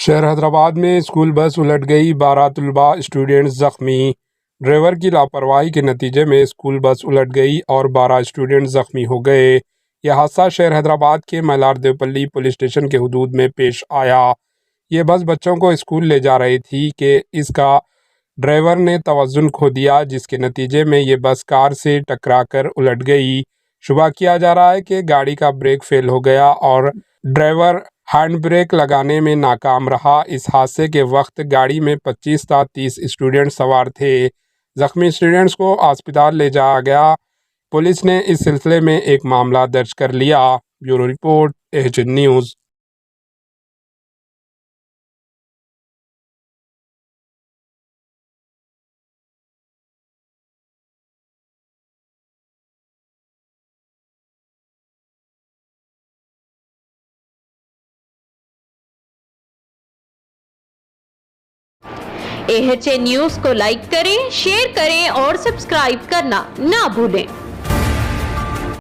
शहर हैदराबाद में school bus उलट गई, 12 तलबा स्टूडेंट्स जख्मी। ड्राइवर की लापरवाही के नतीजे में स्कूल बस उलट गई और 12 स्टूडेंट्स जख्मी हो गए। यह हादसा शहर हैदराबाद के मलार देवपल्ली पुलिस स्टेशन के हुदूद में पेश आया। ये बस बच्चों को स्कूल ले जा रही थी कि इसका ड्राइवर ने तवज़ुन खो दिया, जिसके नतीजे में ये बस कार से टकराकर उलट गई। शुबा किया जा रहा है कि गाड़ी का ब्रेक फेल हो गया और ड्राइवर हैंड ब्रेक लगाने में नाकाम रहा। इस हादसे के वक्त गाड़ी में 25 था 30 स्टूडेंट सवार थे। जख्मी स्टूडेंट्स को अस्पताल ले जाया गया। पुलिस ने इस सिलसिले में एक मामला दर्ज कर लिया। Bureau report, HN news. AHN news को लाइक करें, शेयर करें और सब्सक्राइब करना ना भूलें।